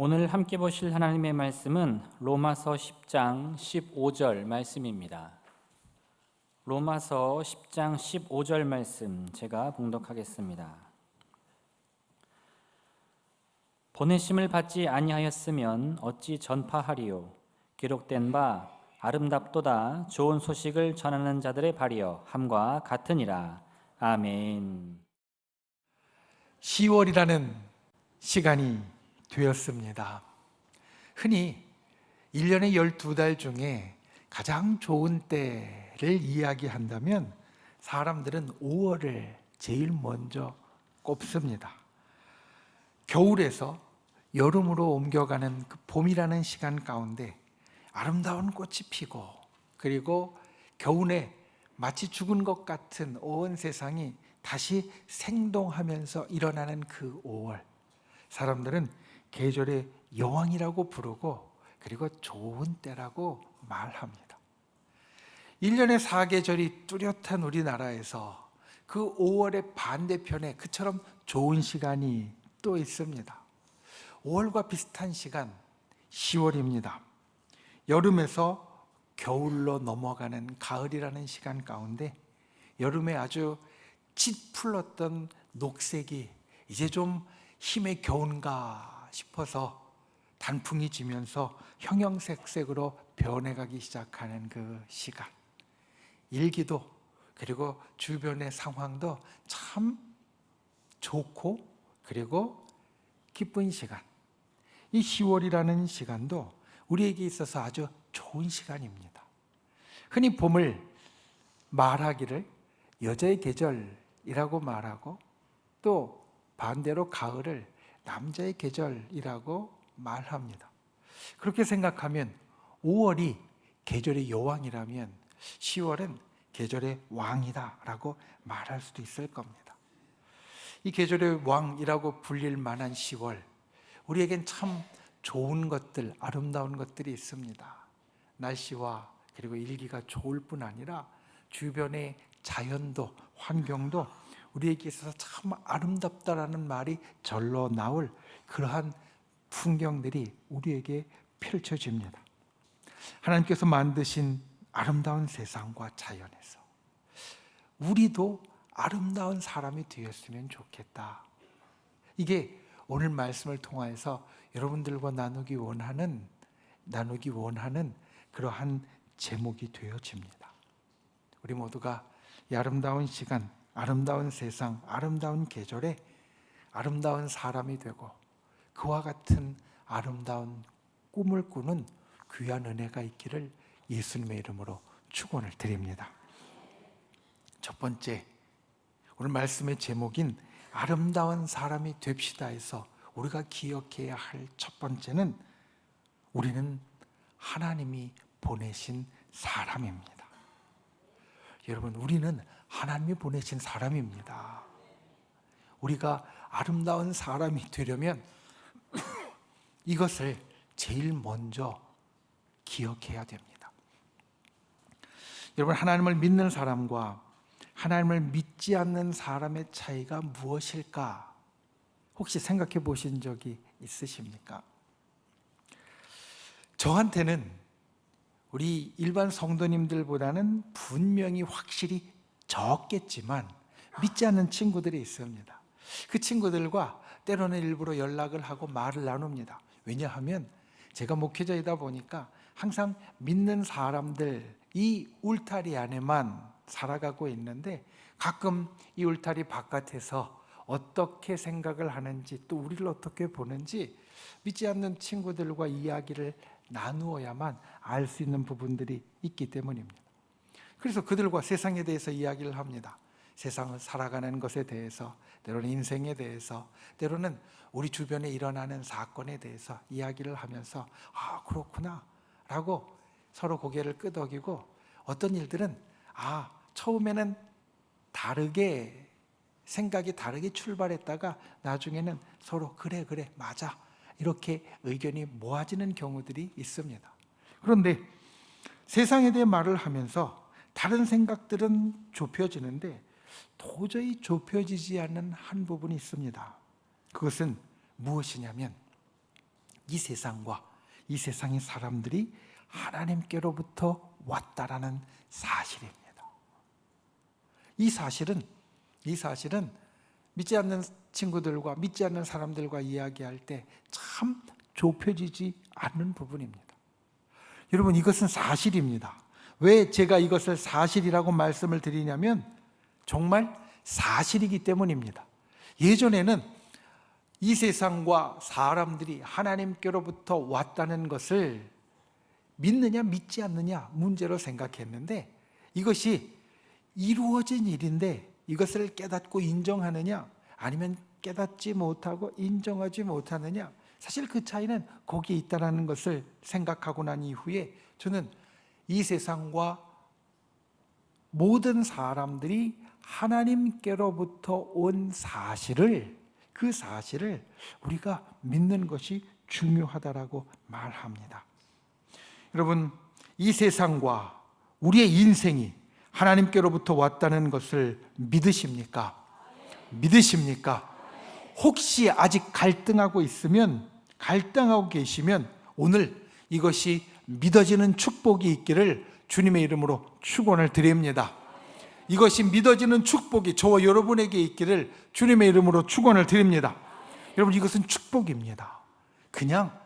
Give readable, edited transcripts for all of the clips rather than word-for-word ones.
오늘 함께 보실 하나님의 말씀은 로마서 10장 15절 말씀입니다. 로마서 10장 15절 말씀 제가 봉독하겠습니다. 보내심을 받지 아니하였으면 어찌 전파하리요? 기록된 바 아름답도다 좋은 소식을 전하는 자들의 발이여 함과 같으니라. 아멘. 10월이라는 시간이 되었습니다. 흔히 1년의 12달 중에 가장 좋은 때를 이야기한다면 사람들은 5월을 제일 먼저 꼽습니다. 겨울에서 여름으로 옮겨가는 그 봄이라는 시간 가운데 아름다운 꽃이 피고, 그리고 겨울에 마치 죽은 것 같은 온 세상이 다시 생동하면서 일어나는 그 5월, 사람들은 계절의 여왕이라고 부르고, 그리고 좋은 때라고 말합니다. 1년의 4계절이 뚜렷한 우리나라에서 그 5월의 반대편에 그처럼 좋은 시간이 또 있습니다. 5월과 비슷한 시간 10월입니다. 여름에서 겨울로 넘어가는 가을이라는 시간 가운데 여름에 아주 짙풀었던 녹색이 이제 좀 힘의 겨운가 싶어서 단풍이 지면서 형형색색으로 변해가기 시작하는 그 시간, 일기도 그리고 주변의 상황도 참 좋고 그리고 기쁜 시간, 이 10월이라는 시간도 우리에게 있어서 아주 좋은 시간입니다. 흔히 봄을 말하기를 여자의 계절이라고 말하고, 또 반대로 가을을 남자의 계절이라고 말합니다. 그렇게 생각하면 5월이 계절의 여왕이라면 10월은 계절의 왕이다라고 말할 수도 있을 겁니다. 이 계절의 왕이라고 불릴 만한 10월, 우리에겐 참 좋은 것들, 아름다운 것들이 있습니다. 날씨와 그리고 일기가 좋을 뿐 아니라 주변의 자연도, 환경도 우리에게 있어서 참 아름답다라는 말이 절로 나올 그러한 풍경들이 우리에게 펼쳐집니다. 하나님께서 만드신 아름다운 세상과 자연에서 우리도 아름다운 사람이 되었으면 좋겠다. 이게 오늘 말씀을 통해서 여러분들과 나누기 원하는 그러한 제목이 되어집니다. 우리 모두가 이 아름다운 시간, 아름다운 세상, 아름다운 계절에 아름다운 사람이 되고 그와 같은 아름다운 꿈을 꾸는 귀한 은혜가 있기를 예수님의 이름으로 축원을 드립니다. 첫 번째, 오늘 말씀의 제목인 아름다운 사람이 됩시다에서 우리가 기억해야 할 첫 번째는 우리는 하나님이 보내신 사람입니다. 여러분, 우리는 하나님이 보내신 사람입니다. 우리가 아름다운 사람이 되려면 이것을 제일 먼저 기억해야 됩니다. 여러분, 하나님을 믿는 사람과 하나님을 믿지 않는 사람의 차이가 무엇일까? 혹시 생각해 보신 적이 있으십니까? 저한테는 우리 일반 성도님들보다는 분명히 확실히 적겠지만 믿지 않는 친구들이 있습니다. 그 친구들과 때로는 일부러 연락을 하고 말을 나눕니다. 왜냐하면 제가 목회자이다 보니까 항상 믿는 사람들 이 울타리 안에만 살아가고 있는데, 가끔 이 울타리 바깥에서 어떻게 생각을 하는지, 또 우리를 어떻게 보는지 믿지 않는 친구들과 이야기를 나누어야만 알 수 있는 부분들이 있기 때문입니다. 그래서 그들과 세상에 대해서 이야기를 합니다. 세상을 살아가는 것에 대해서, 때로는 인생에 대해서, 때로는 우리 주변에 일어나는 사건에 대해서 이야기를 하면서 아, 그렇구나 라고 서로 고개를 끄덕이고, 어떤 일들은 처음에는 다르게 생각이 다르게 출발했다가 나중에는 서로 그래 맞아 이렇게 의견이 모아지는 경우들이 있습니다. 그런데 세상에 대해 말을 하면서 다른 생각들은 좁혀지는데 도저히 좁혀지지 않는 한 부분이 있습니다. 그것은 무엇이냐면 이 세상과 이 세상의 사람들이 하나님께로부터 왔다라는 사실입니다. 이 사실은 믿지 않는 친구들과 믿지 않는 사람들과 이야기할 때 참 좁혀지지 않는 부분입니다. 여러분, 이것은 사실입니다. 왜 제가 이것을 사실이라고 말씀을 드리냐면 정말 사실이기 때문입니다. 예전에는 이 세상과 사람들이 하나님께로부터 왔다는 것을 믿느냐 믿지 않느냐 문제로 생각했는데, 이것이 이루어진 일인데 이것을 깨닫고 인정하느냐 아니면 깨닫지 못하고 인정하지 못하느냐, 사실 그 차이는 거기에 있다는 것을 생각하고 난 이후에 저는 이 세상과 모든 사람들이 하나님께로부터 온 사실을, 그 사실을 우리가 믿는 것이 중요하다라고 말합니다. 여러분, 이 세상과 우리의 인생이 하나님께로부터 왔다는 것을 믿으십니까? 믿으십니까? 혹시 아직 갈등하고 계시면 오늘 이것이 믿어지는 축복이 있기를 주님의 이름으로 축원을 드립니다. 이것이 믿어지는 축복이 저와 여러분에게 있기를 주님의 이름으로 축원을 드립니다. 여러분, 이것은 축복입니다. 그냥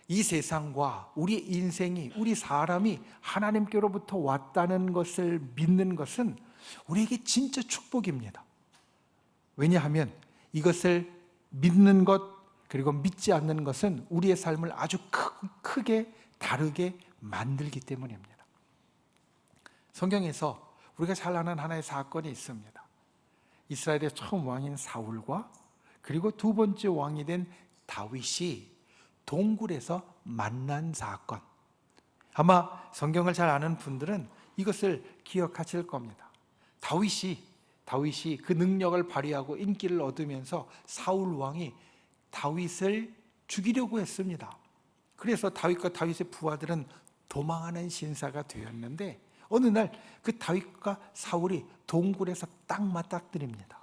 이 세상과 우리 인생이, 우리 사람이 하나님께로부터 왔다는 것을 믿는 것은 우리에게 진짜 축복입니다. 왜냐하면 이것을 믿는 것 그리고 믿지 않는 것은 우리의 삶을 아주 크게 다르게 만들기 때문입니다. 성경에서 우리가 잘 아는 하나의 사건이 있습니다. 이스라엘의 처음 왕인 사울과 그리고 두 번째 왕이 된 다윗이 동굴에서 만난 사건. 아마 성경을 잘 아는 분들은 이것을 기억하실 겁니다. 다윗이 그 능력을 발휘하고 인기를 얻으면서 사울 왕이 다윗을 죽이려고 했습니다. 그래서 다윗과 다윗의 부하들은 도망하는 신사가 되었는데, 어느 날 그 다윗과 사울이 동굴에서 딱 맞닥뜨립니다.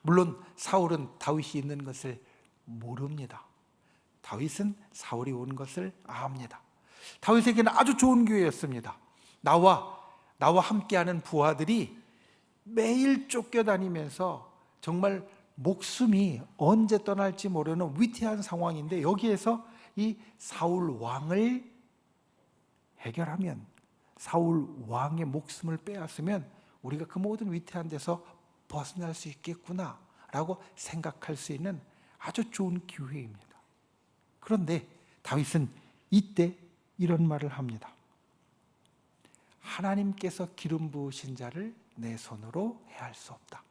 물론 사울은 다윗이 있는 것을 모릅니다. 다윗은 사울이 온 것을 압니다. 다윗에게는 아주 좋은 기회였습니다. 나와 함께하는 부하들이 매일 쫓겨다니면서 정말 목숨이 언제 떠날지 모르는 위태한 상황인데, 여기에서 이 사울 왕을 해결하면, 사울 왕의 목숨을 빼앗으면 우리가 그 모든 위태한 데서 벗어날 수 있겠구나 라고 생각할 수 있는 아주 좋은 기회입니다. 그런데 다윗은 이때 이런 말을 합니다. 하나님께서 기름 부으신 자를 내 손으로 해할 수 없다.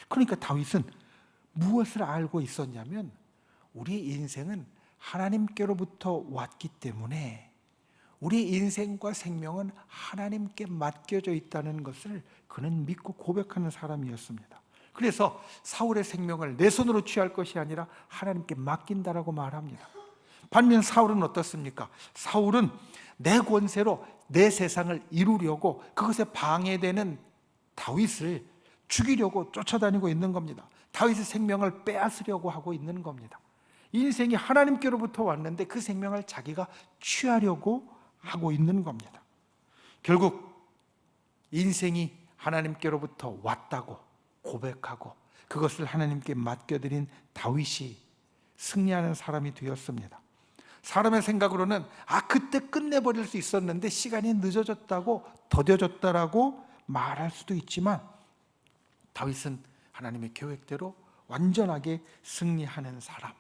그러니까 다윗은 무엇을 알고 있었냐면, 우리의 인생은 하나님께로부터 왔기 때문에 우리의 인생과 생명은 하나님께 맡겨져 있다는 것을 그는 믿고 고백하는 사람이었습니다. 그래서 사울의 생명을 내 손으로 취할 것이 아니라 하나님께 맡긴다라고 말합니다. 반면 사울은 어떻습니까? 사울은 내 권세로 내 세상을 이루려고 그것에 방해되는 다윗을 죽이려고 쫓아다니고 있는 겁니다. 다윗의 생명을 빼앗으려고 하고 있는 겁니다. 인생이 하나님께로부터 왔는데 그 생명을 자기가 취하려고 하고 있는 겁니다. 결국 인생이 하나님께로부터 왔다고 고백하고 그것을 하나님께 맡겨드린 다윗이 승리하는 사람이 되었습니다. 사람의 생각으로는 그때 끝내버릴 수 있었는데 시간이 늦어졌다고, 더뎌졌다라고 말할 수도 있지만, 다윗은 하나님의 계획대로 완전하게 승리하는 사람.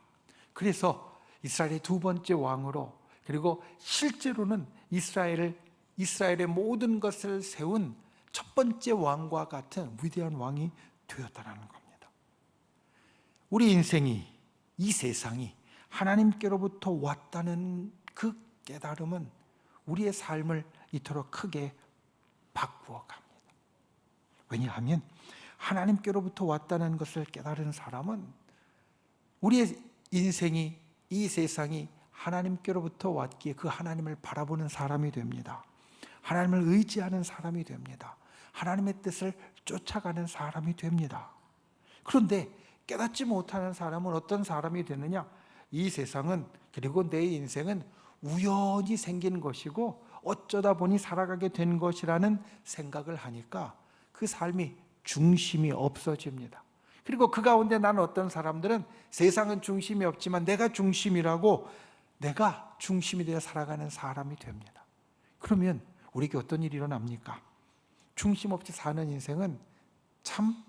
그래서 이스라엘의 두 번째 왕으로, 그리고 실제로는 이스라엘의 모든 것을 세운 첫 번째 왕과 같은 위대한 왕이 되었다는 겁니다. 우리 인생이, 이 세상이 하나님께로부터 왔다는 그 깨달음은 우리의 삶을 이토록 크게 바꾸어 갑니다. 왜냐하면 하나님께로부터 왔다는 것을 깨달은 사람은 우리의 인생이, 이 세상이 하나님께로부터 왔기에 그 하나님을 바라보는 사람이 됩니다. 하나님을 의지하는 사람이 됩니다. 하나님의 뜻을 쫓아가는 사람이 됩니다. 그런데 깨닫지 못하는 사람은 어떤 사람이 되느냐? 이 세상은, 그리고 내 인생은 우연히 생긴 것이고 어쩌다 보니 살아가게 된 것이라는 생각을 하니까 그 삶이 중심이 없어집니다. 그리고 그 가운데 나는 어떤 사람들은 세상은 중심이 없지만 내가 중심이라고, 내가 중심이 되어 살아가는 사람이 됩니다. 그러면 우리에게 어떤 일이 일어납니까? 중심 없이 사는 인생은 참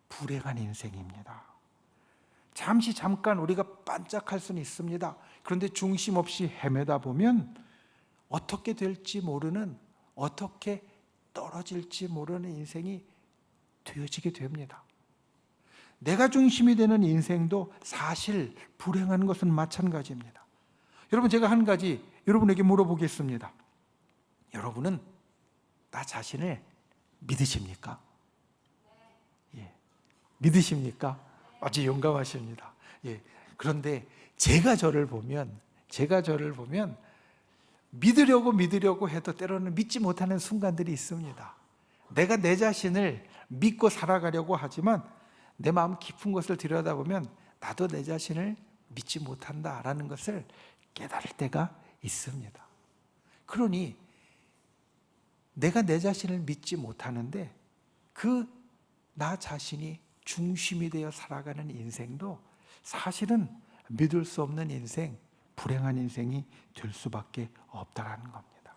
불행한 인생입니다. 잠깐 우리가 반짝할 수는 있습니다. 그런데 중심 없이 헤매다 보면 어떻게 될지 모르는, 어떻게 떨어질지 모르는 인생이 되어지게 됩니다. 내가 중심이 되는 인생도 사실 불행한 것은 마찬가지입니다. 여러분, 제가 한 가지 여러분에게 물어보겠습니다. 여러분은 나 자신을 믿으십니까? 예. 믿으십니까? 아주 용감하십니다. 예. 그런데 제가 저를 보면 믿으려고 해도 때로는 믿지 못하는 순간들이 있습니다. 내가 내 자신을 믿고 살아가려고 하지만 내 마음 깊은 것을 들여다보면 나도 내 자신을 믿지 못한다라는 것을 깨달을 때가 있습니다. 그러니 내가 내 자신을 믿지 못하는데 그 나 자신이 중심이 되어 살아가는 인생도 사실은 믿을 수 없는 인생, 불행한 인생이 될 수밖에 없다라는 겁니다.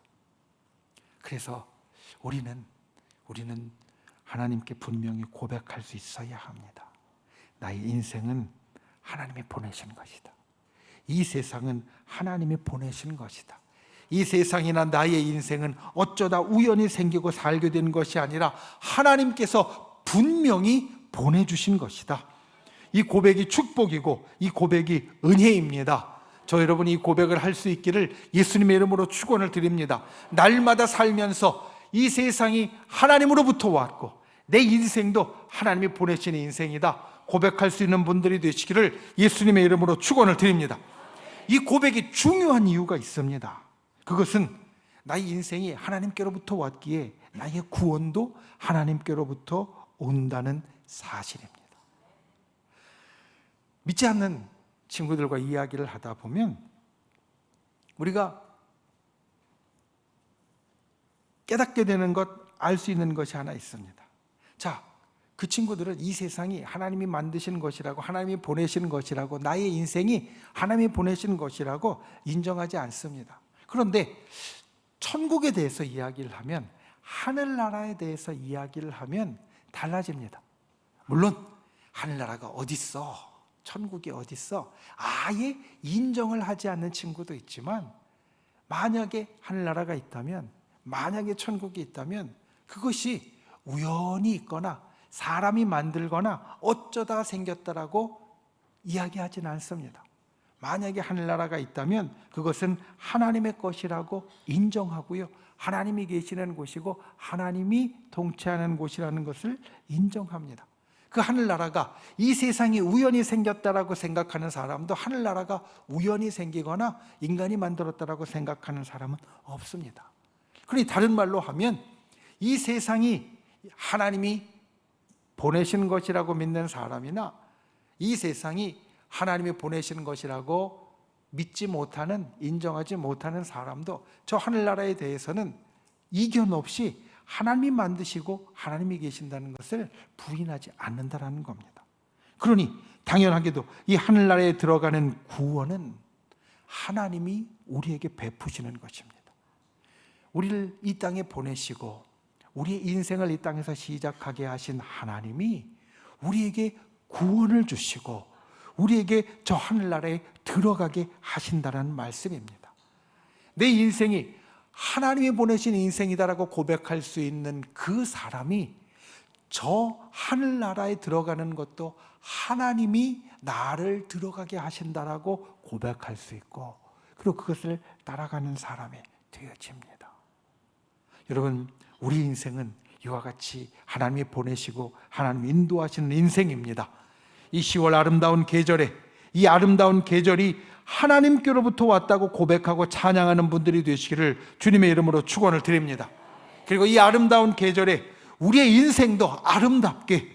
그래서 우리는 하나님께 분명히 고백할 수 있어야 합니다. 나의 인생은 하나님이 보내신 것이다. 이 세상은 하나님이 보내신 것이다. 이 세상이나 나의 인생은 어쩌다 우연히 생기고 살게 된 것이 아니라 하나님께서 분명히 보내주신 것이다. 이 고백이 축복이고 이 고백이 은혜입니다. 저 여러분이 이 고백을 할 수 있기를 예수님의 이름으로 축원을 드립니다. 날마다 살면서 이 세상이 하나님으로부터 왔고 내 인생도 하나님이 보내신 인생이다 고백할 수 있는 분들이 되시기를 예수님의 이름으로 축원을 드립니다. 이 고백이 중요한 이유가 있습니다. 그것은 나의 인생이 하나님께로부터 왔기에 나의 구원도 하나님께로부터 온다는 사실입니다. 믿지 않는 친구들과 이야기를 하다 보면 우리가 깨닫게 되는 것, 알 수 있는 것이 하나 있습니다. 자, 그 친구들은 이 세상이 하나님이 만드신 것이라고, 하나님이 보내신 것이라고, 나의 인생이 하나님이 보내신 것이라고 인정하지 않습니다. 그런데 천국에 대해서 이야기를 하면, 하늘나라에 대해서 이야기를 하면 달라집니다. 물론 하늘나라가 어디 있어, 천국이 어디 있어, 아예 인정을 하지 않는 친구도 있지만, 만약에 하늘나라가 있다면, 만약에 천국이 있다면 그것이 우연히 있거나 사람이 만들거나 어쩌다 생겼다라고 이야기하지는 않습니다. 만약에 하늘나라가 있다면 그것은 하나님의 것이라고 인정하고요, 하나님이 계시는 곳이고 하나님이 통치하는 곳이라는 것을 인정합니다. 그 하늘나라가 이 세상이 우연히 생겼다라고 생각하는 사람도 하늘나라가 우연히 생기거나 인간이 만들었다라고 생각하는 사람은 없습니다. 그러니 다른 말로 하면 이 세상이 하나님이 보내신 것이라고 믿는 사람이나 이 세상이 하나님이 보내신 것이라고 믿지 못하는, 인정하지 못하는 사람도 저 하늘나라에 대해서는 이견 없이 하나님이 만드시고 하나님이 계신다는 것을 부인하지 않는다라는 겁니다. 그러니 당연하게도 이 하늘나라에 들어가는 구원은 하나님이 우리에게 베푸시는 것입니다. 우리를 이 땅에 보내시고 우리의 인생을 이 땅에서 시작하게 하신 하나님이 우리에게 구원을 주시고 우리에게 저 하늘나라에 들어가게 하신다는 말씀입니다. 내 인생이 하나님이 보내신 인생이다라고 고백할 수 있는 그 사람이 저 하늘나라에 들어가는 것도 하나님이 나를 들어가게 하신다라고 고백할 수 있고, 그리고 그것을 따라가는 사람이 되어집니다. 여러분, 우리 인생은 이와 같이 하나님이 보내시고 하나님이 인도하시는 인생입니다. 이 10월 아름다운 계절에, 이 아름다운 계절이 하나님께로부터 왔다고 고백하고 찬양하는 분들이 되시기를 주님의 이름으로 축원을 드립니다. 그리고 이 아름다운 계절에 우리의 인생도 아름답게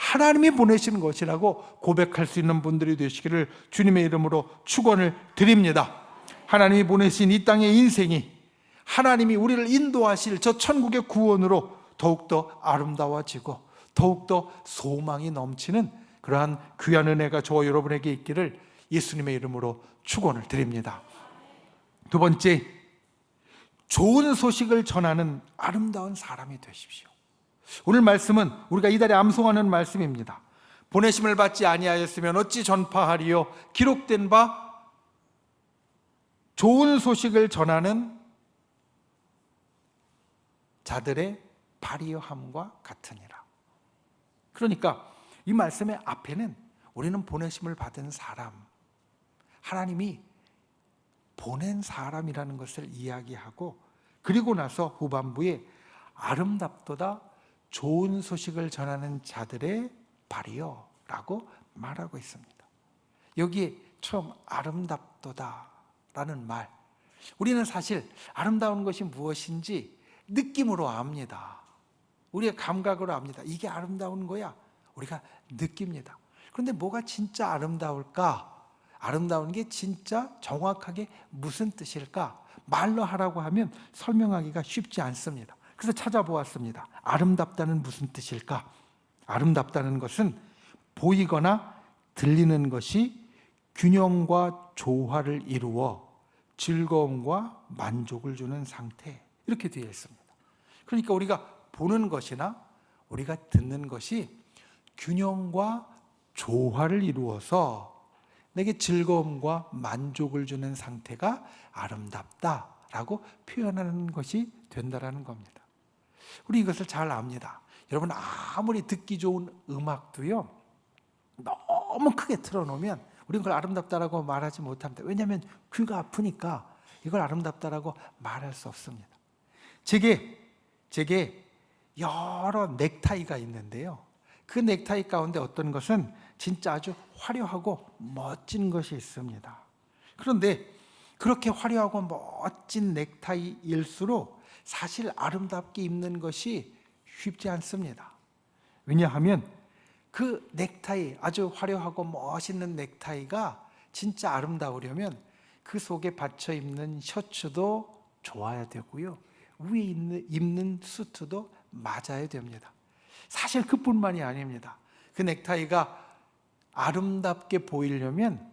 하나님이 보내신 것이라고 고백할 수 있는 분들이 되시기를 주님의 이름으로 축원을 드립니다. 하나님이 보내신 이 땅의 인생이 하나님이 우리를 인도하실 저 천국의 구원으로 더욱더 아름다워지고 더욱더 소망이 넘치는 그러한 귀한 은혜가 저와 여러분에게 있기를 예수님의 이름으로 축원을 드립니다. 두 번째, 좋은 소식을 전하는 아름다운 사람이 되십시오. 오늘 말씀은 우리가 이달에 암송하는 말씀입니다. 보내심을 받지 아니하였으면 어찌 전파하리요. 기록된 바 좋은 소식을 전하는 자들의 발이여함과 같으니라. 그러니까 이 말씀의 앞에는 우리는 보내심을 받은 사람, 하나님이 보낸 사람이라는 것을 이야기하고, 그리고 나서 후반부에 아름답도다 좋은 소식을 전하는 자들의 발이요 라고 말하고 있습니다. 여기에 처음 아름답도다 라는 말, 우리는 사실 아름다운 것이 무엇인지 느낌으로 압니다. 우리의 감각으로 압니다. 이게 아름다운 거야, 우리가 느낍니다. 그런데 뭐가 진짜 아름다울까? 아름다운 게 진짜 정확하게 무슨 뜻일까? 말로 하라고 하면 설명하기가 쉽지 않습니다. 그래서 찾아보았습니다. 아름답다는 무슨 뜻일까? 아름답다는 것은 보이거나 들리는 것이 균형과 조화를 이루어 즐거움과 만족을 주는 상태, 이렇게 되어 있습니다. 그러니까 우리가 보는 것이나 우리가 듣는 것이 균형과 조화를 이루어서 내게 즐거움과 만족을 주는 상태가 아름답다라고 표현하는 것이 된다라는 겁니다. 우리 이것을 잘 압니다. 여러분, 아무리 듣기 좋은 음악도요, 너무 크게 틀어놓으면 우리는 그걸 아름답다라고 말하지 못합니다. 왜냐하면 귀가 아프니까 이걸 아름답다라고 말할 수 없습니다. 제게 여러 넥타이가 있는데요, 그 넥타이 가운데 어떤 것은 진짜 아주 화려하고 멋진 것이 있습니다. 그런데 그렇게 화려하고 멋진 넥타이일수록 사실 아름답게 입는 것이 쉽지 않습니다. 왜냐하면 그 넥타이, 아주 화려하고 멋있는 넥타이가 진짜 아름다우려면 그 속에 받쳐 입는 셔츠도 좋아야 되고요, 위에 입는 수트도 맞아야 됩니다. 사실 그뿐만이 아닙니다. 그 넥타이가 아름답게 보이려면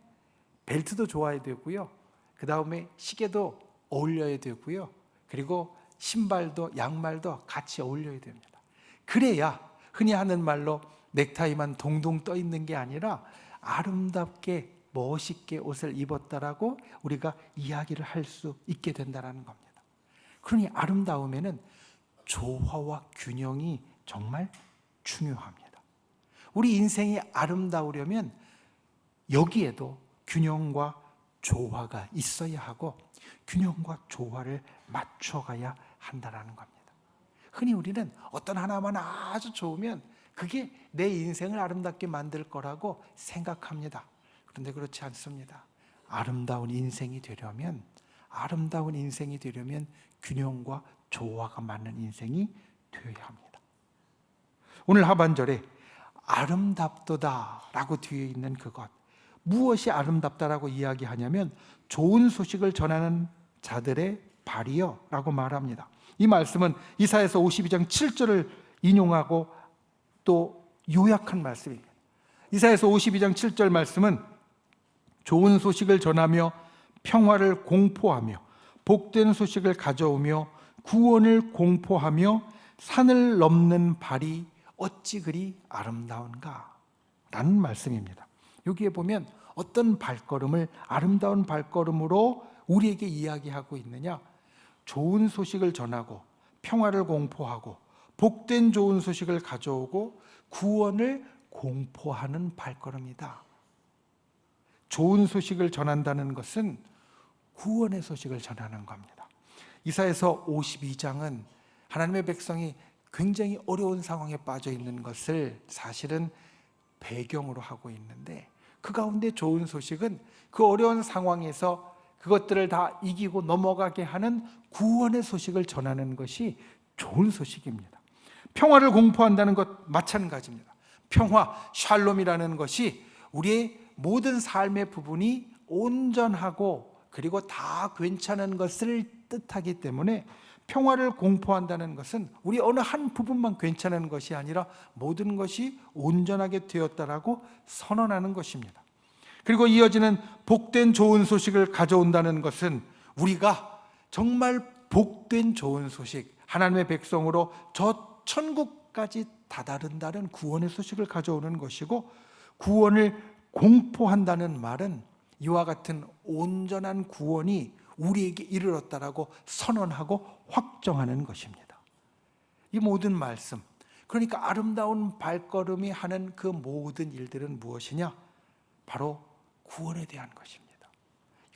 벨트도 좋아야 되고요, 그 다음에 시계도 어울려야 되고요, 그리고 신발도 양말도 같이 어울려야 됩니다. 그래야 흔히 하는 말로 넥타이만 동동 떠 있는 게 아니라 아름답게 멋있게 옷을 입었다라고 우리가 이야기를 할 수 있게 된다는 겁니다. 그러니 아름다움에는 조화와 균형이 정말 중요합니다. 우리 인생이 아름다우려면 여기에도 균형과 조화가 있어야 하고 균형과 조화를 맞춰가야 한다는 겁니다. 흔히 우리는 어떤 하나만 아주 좋으면 그게 내 인생을 아름답게 만들 거라고 생각합니다. 그런데 그렇지 않습니다. 아름다운 인생이 되려면 균형과 조화가 맞는 인생이 되어야 합니다. 오늘 하반절에 아름답도다 라고 뒤에 있는 그것, 무엇이 아름답다라고 이야기하냐면 좋은 소식을 전하는 자들의 발이요 라고 말합니다. 이 말씀은 이사야서 52장 7절을 인용하고 또 요약한 말씀입니다. 이사야서 52장 7절 말씀은 좋은 소식을 전하며 평화를 공포하며 복된 소식을 가져오며 구원을 공포하며 산을 넘는 발이 어찌 그리 아름다운가 라는 말씀입니다. 여기에 보면 어떤 발걸음을 아름다운 발걸음으로 우리에게 이야기하고 있느냐, 좋은 소식을 전하고 평화를 공포하고 복된 좋은 소식을 가져오고 구원을 공포하는 발걸음이다. 좋은 소식을 전한다는 것은 구원의 소식을 전하는 겁니다. 이사야서 52장은 하나님의 백성이 굉장히 어려운 상황에 빠져 있는 것을 사실은 배경으로 하고 있는데, 그 가운데 좋은 소식은 그 어려운 상황에서 그것들을 다 이기고 넘어가게 하는 구원의 소식을 전하는 것이 좋은 소식입니다. 평화를 공포한다는 것 마찬가지입니다. 평화, 샬롬이라는 것이 우리의 모든 삶의 부분이 온전하고 그리고 다 괜찮은 것을 뜻하기 때문에 평화를 공포한다는 것은 우리 어느 한 부분만 괜찮은 것이 아니라 모든 것이 온전하게 되었다라고 선언하는 것입니다. 그리고 이어지는 복된 좋은 소식을 가져온다는 것은 우리가 정말 복된 좋은 소식, 하나님의 백성으로 저 천국까지 다다른다는 구원의 소식을 가져오는 것이고, 구원을 공포한다는 말은 이와 같은 온전한 구원이 우리에게 이르렀다라고 선언하고 확정하는 것입니다. 이 모든 말씀, 그러니까 아름다운 발걸음이 하는 그 모든 일들은 무엇이냐? 바로 구원에 대한 것입니다.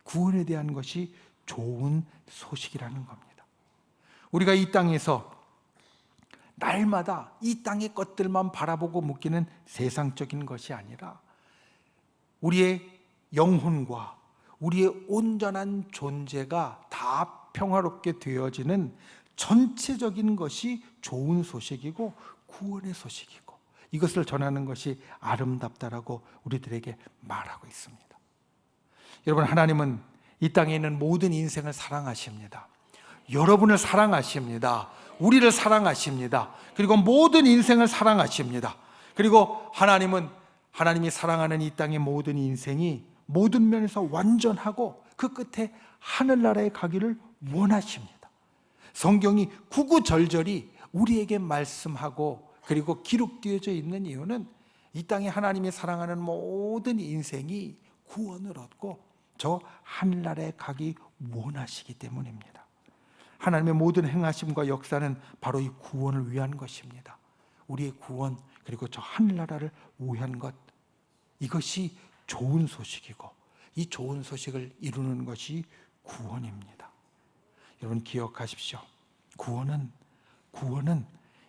구원에 대한 것이 좋은 소식이라는 겁니다. 우리가 이 땅에서 날마다 이 땅의 것들만 바라보고 묶이는 세상적인 것이 아니라 우리의 영혼과 우리의 온전한 존재가 다 평화롭게 되어지는 전체적인 것이 좋은 소식이고 구원의 소식이고, 이것을 전하는 것이 아름답다라고 우리들에게 말하고 있습니다. 여러분, 하나님은 이 땅에 있는 모든 인생을 사랑하십니다. 여러분을 사랑하십니다. 우리를 사랑하십니다. 그리고 모든 인생을 사랑하십니다. 그리고 하나님이 사랑하는 이 땅의 모든 인생이 모든 면에서 완전하고 그 끝에 하늘나라에 가기를 원하십니다. 성경이 구구절절히 우리에게 말씀하고 그리고 기록되어져 있는 이유는 이 땅에 하나님이 사랑하는 모든 인생이 구원을 얻고 저 하늘나라에 가기 원하시기 때문입니다. 하나님의 모든 행하심과 역사는 바로 이 구원을 위한 것입니다. 우리의 구원, 그리고 저 하늘나라를 위한 것, 이것이 좋은 소식이고 이 좋은 소식을 이루는 것이 구원입니다. 여러분 기억하십시오. 구원은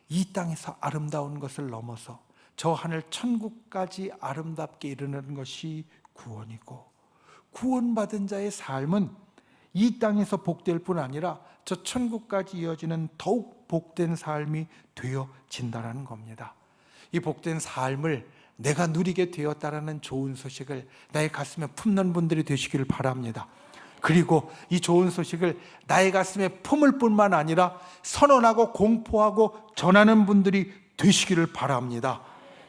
이 땅에서 아름다운 것을 넘어서 저 하늘 천국까지 아름답게 이루는 것이 구원이고, 구원받은 자의 삶은 이 땅에서 복될 뿐 아니라 저 천국까지 이어지는 더욱 복된 삶이 되어진다는 겁니다. 이 복된 삶을 내가 누리게 되었다라는 좋은 소식을 나의 가슴에 품는 분들이 되시기를 바랍니다. 그리고 이 좋은 소식을 나의 가슴에 품을 뿐만 아니라 선언하고 공포하고 전하는 분들이 되시기를 바랍니다.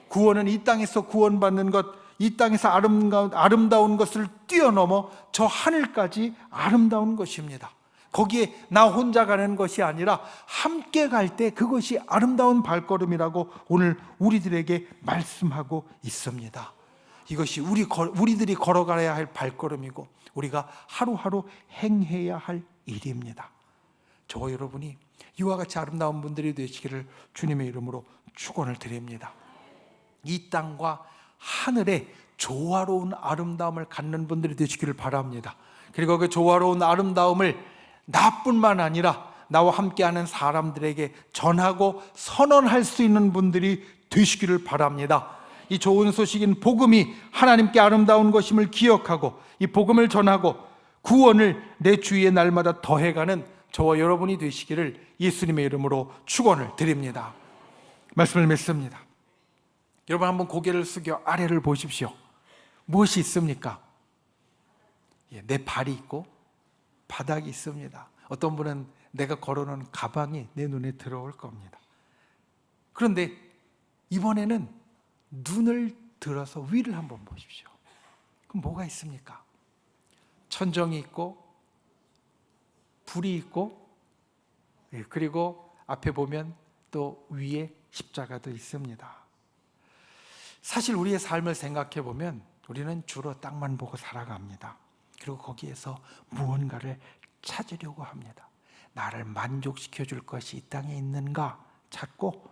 구원은 이 땅에서 구원받는 것, 이 땅에서 아름다운 것을 뛰어넘어 저 하늘까지 아름다운 것입니다. 거기에 나 혼자 가는 것이 아니라 함께 갈 때 그것이 아름다운 발걸음이라고 오늘 우리들에게 말씀하고 있습니다. 이것이 우리들이 걸어가야 할 발걸음이고 우리가 하루하루 행해야 할 일입니다. 저와 여러분이 이와 같이 아름다운 분들이 되시기를 주님의 이름으로 축원을 드립니다. 이 땅과 하늘의 조화로운 아름다움을 갖는 분들이 되시기를 바랍니다. 그리고 그 조화로운 아름다움을 나뿐만 아니라 나와 함께하는 사람들에게 전하고 선언할 수 있는 분들이 되시기를 바랍니다. 이 좋은 소식인 복음이 하나님께 아름다운 것임을 기억하고 이 복음을 전하고 구원을 내 주위에 날마다 더해가는 저와 여러분이 되시기를 예수님의 이름으로 축원을 드립니다. 말씀을 맺습니다. 여러분 한번 고개를 숙여 아래를 보십시오. 무엇이 있습니까? 내 발이 있고 바닥이 있습니다. 어떤 분은 내가 걸어놓은 가방이 내 눈에 들어올 겁니다. 그런데 이번에는 눈을 들어서 위를 한번 보십시오. 그럼 뭐가 있습니까? 천정이 있고 불이 있고, 그리고 앞에 보면 또 위에 십자가도 있습니다. 사실 우리의 삶을 생각해 보면 우리는 주로 땅만 보고 살아갑니다. 그리고 거기에서 무언가를 찾으려고 합니다. 나를 만족시켜 줄 것이 이 땅에 있는가 찾고,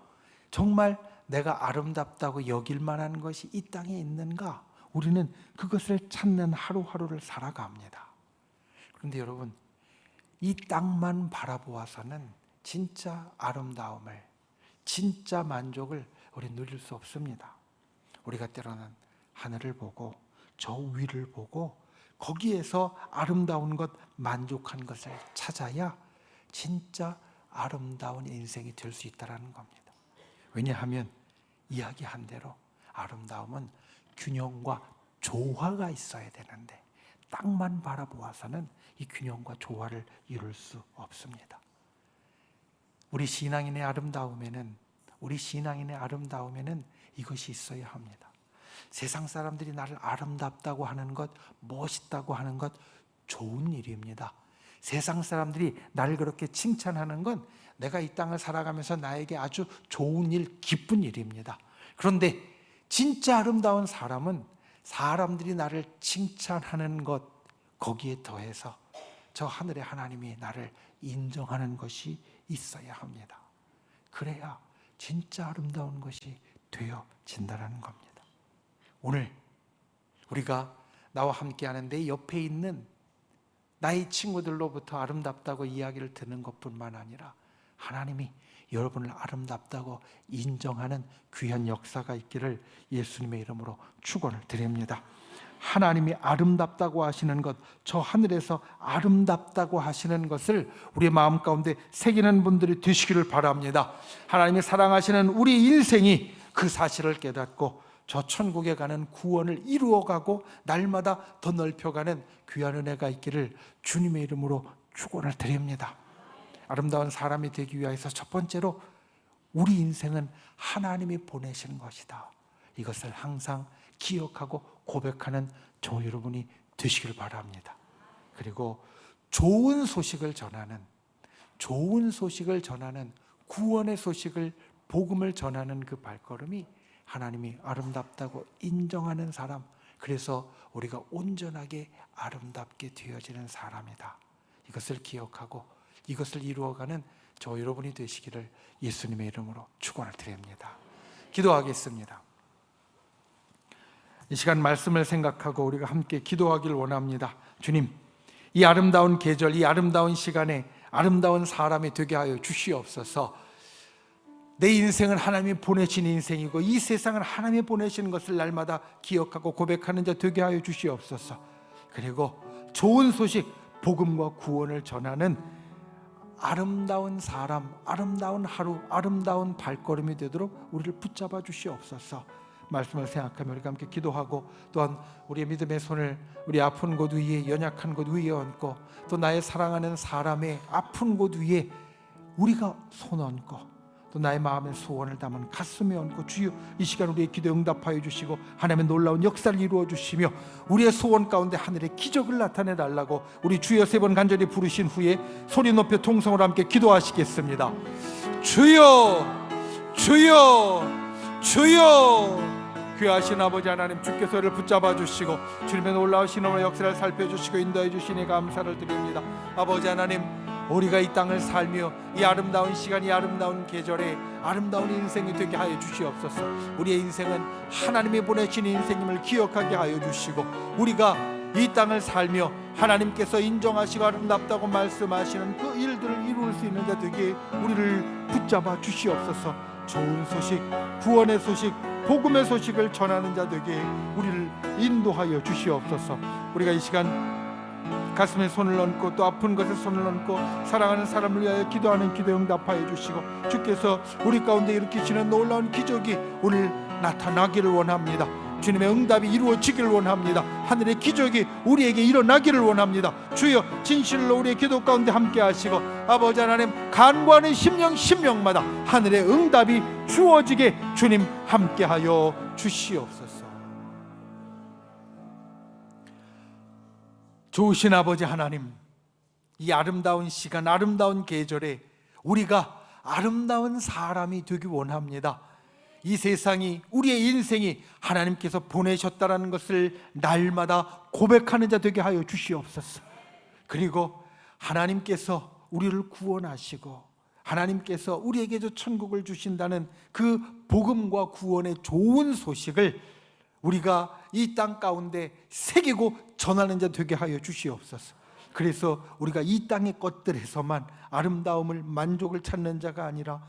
정말 내가 아름답다고 여길 만한 것이 이 땅에 있는가, 우리는 그것을 찾는 하루하루를 살아갑니다. 그런데 여러분, 이 땅만 바라보아서는 진짜 아름다움을, 진짜 만족을 우리 누릴 수 없습니다. 우리가 때로는 하늘을 보고 저 위를 보고 거기에서 아름다운 것, 만족한 것을 찾아야 진짜 아름다운 인생이 될 수 있다는 겁니다. 왜냐하면 이야기한 대로 아름다움은 균형과 조화가 있어야 되는데 땅만 바라보아서는 이 균형과 조화를 이룰 수 없습니다. 우리 신앙인의 아름다움에는 이것이 있어야 합니다. 세상 사람들이 나를 아름답다고 하는 것, 멋있다고 하는 것 좋은 일입니다. 세상 사람들이 나를 그렇게 칭찬하는 건 내가 이 땅을 살아가면서 나에게 아주 좋은 일, 기쁜 일입니다. 그런데 진짜 아름다운 사람은 사람들이 나를 칭찬하는 것, 거기에 더해서 저 하늘의 하나님이 나를 인정하는 것이 있어야 합니다. 그래야 진짜 아름다운 것이 되어진다는 겁니다. 오늘 우리가 나와 함께 하는데 옆에 있는 나의 친구들로부터 아름답다고 이야기를 듣는 것뿐만 아니라 하나님이 여러분을 아름답다고 인정하는 귀한 역사가 있기를 예수님의 이름으로 축원을 드립니다. 하나님이 아름답다고 하시는 것, 저 하늘에서 아름답다고 하시는 것을 우리의 마음 가운데 새기는 분들이 되시기를 바랍니다. 하나님이 사랑하시는 우리 인생이 그 사실을 깨닫고 저 천국에 가는 구원을 이루어가고 날마다 더 넓혀가는 귀한 은혜가 있기를 주님의 이름으로 축원을 드립니다. 아름다운 사람이 되기 위해서 첫 번째로 우리 인생은 하나님이 보내신 것이다. 이것을 항상 기억하고 고백하는 저 여러분이 되시길 바랍니다. 그리고 좋은 소식을 전하는 구원의 소식을, 복음을 전하는 그 발걸음이 하나님이 아름답다고 인정하는 사람, 그래서 우리가 온전하게 아름답게 되어지는 사람이다. 이것을 기억하고 이것을 이루어가는 저 여러분이 되시기를 예수님의 이름으로 축원을 드립니다. 기도하겠습니다. 이 시간 말씀을 생각하고 우리가 함께 기도하기를 원합니다. 주님, 이 아름다운 계절, 이 아름다운 시간에 아름다운 사람이 되게 하여 주시옵소서. 내 인생은 하나님이 보내신 인생이고 이 세상은 하나님이 보내시는 것을 날마다 기억하고 고백하는 자 되게 하여 주시옵소서. 그리고 좋은 소식, 복음과 구원을 전하는 아름다운 사람, 아름다운 하루, 아름다운 발걸음이 되도록 우리를 붙잡아 주시옵소서. 말씀을 생각하며 우리가 함께 기도하고 또한 우리의 믿음의 손을 우리 아픈 곳 위에, 연약한 곳 위에 얹고 또 나의 사랑하는 사람의 아픈 곳 위에 우리가 손 얹고 또 나의 마음의 소원을 담은 가슴에 얹고 주여 이 시간 우리의 기도에 응답하여 주시고 하나님의 놀라운 역사를 이루어 주시며 우리의 소원 가운데 하늘의 기적을 나타내 달라고 우리 주여 3번 간절히 부르신 후에 소리 높여 통성으로 함께 기도하시겠습니다. 주여, 주여, 주여. 귀하신 아버지 하나님, 주께서 우리를 붙잡아 주시고 주님의 놀라우신 은혜의 역사를 살펴주시고 인도해 주시니 감사를 드립니다. 아버지 하나님, 우리가 이 땅을 살며 이 아름다운 시간, 이 아름다운 계절에 아름다운 인생이 되게 하여 주시옵소서. 우리의 인생은 하나님이 보내신 인생임을 기억하게 하여 주시고 우리가 이 땅을 살며 하나님께서 인정하시고 아름답다고 말씀하시는 그 일들을 이룰 수 있는 자 되게 우리를 붙잡아 주시옵소서. 좋은 소식, 구원의 소식, 복음의 소식을 전하는 자 되게 우리를 인도하여 주시옵소서. 우리가 이 시간 가슴에 손을 얹고 또 아픈 것에 손을 얹고 사랑하는 사람을 위하여 기도하는 기도에 응답하여 주시고 주께서 우리 가운데 일으키시는 놀라운 기적이 오늘 나타나기를 원합니다. 주님의 응답이 이루어지기를 원합니다. 하늘의 기적이 우리에게 일어나기를 원합니다. 주여 진실로 우리의 기도 가운데 함께 하시고 아버지 하나님, 간구하는 심령마다 하늘의 응답이 주어지게 주님 함께하여 주시옵소서. 좋으신 아버지 하나님, 이 아름다운 시간, 아름다운 계절에 우리가 아름다운 사람이 되기 원합니다. 이 세상이, 우리의 인생이 하나님께서 보내셨다는 것을 날마다 고백하는 자 되게 하여 주시옵소서. 그리고 하나님께서 우리를 구원하시고 하나님께서 우리에게 저 천국을 주신다는 그 복음과 구원의 좋은 소식을 우리가 이 땅 가운데 새기고 전하는 자 되게 하여 주시옵소서. 그래서 우리가 이 땅의 것들에서만 아름다움을, 만족을 찾는 자가 아니라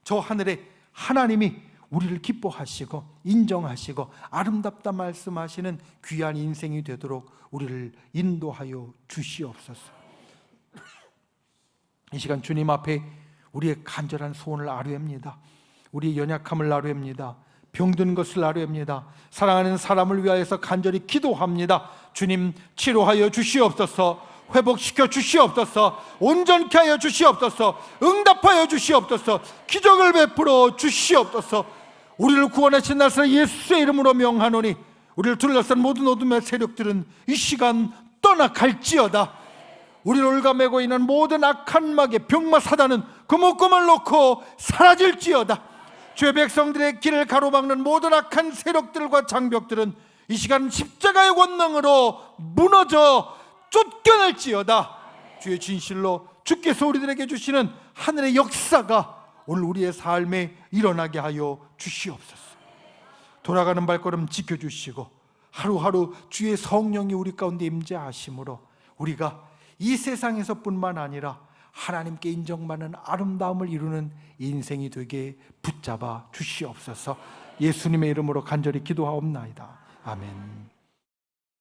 저 하늘에 하나님이 우리를 기뻐하시고 인정하시고 아름답다 말씀하시는 귀한 인생이 되도록 우리를 인도하여 주시옵소서. 이 시간 주님 앞에 우리의 간절한 소원을 아뢰옵니다. 우리의 연약함을 아뢰옵니다. 병든 것을 아뢰옵니다. 사랑하는 사람을 위하여서 간절히 기도합니다. 주님, 치료하여 주시옵소서. 회복시켜 주시옵소서. 온전케 하여 주시옵소서. 응답하여 주시옵소서. 기적을 베풀어 주시옵소서. 우리를 구원하신 나사 예수의 이름으로 명하노니 우리를 둘러싼 모든 어둠의 세력들은 이 시간 떠나갈지어다. 우리를 올가매고 있는 모든 악한 마귀 병마 사단은 그 묶음을 놓고 사라질지어다. 주의 백성들의 길을 가로막는 모든 악한 세력들과 장벽들은 이 시간 십자가의 권능으로 무너져 쫓겨날지어다. 주의 진실로 주께서 우리들에게 주시는 하늘의 역사가 오늘 우리의 삶에 일어나게 하여 주시옵소서. 돌아가는 발걸음 지켜주시고 하루하루 주의 성령이 우리 가운데 임재하심으로 우리가 이 세상에서 뿐만 아니라 하나님께 인정받는 아름다움을 이루는 인생이 되게 붙잡아 주시옵소서. 예수님의 이름으로 간절히 기도하옵나이다. 아멘.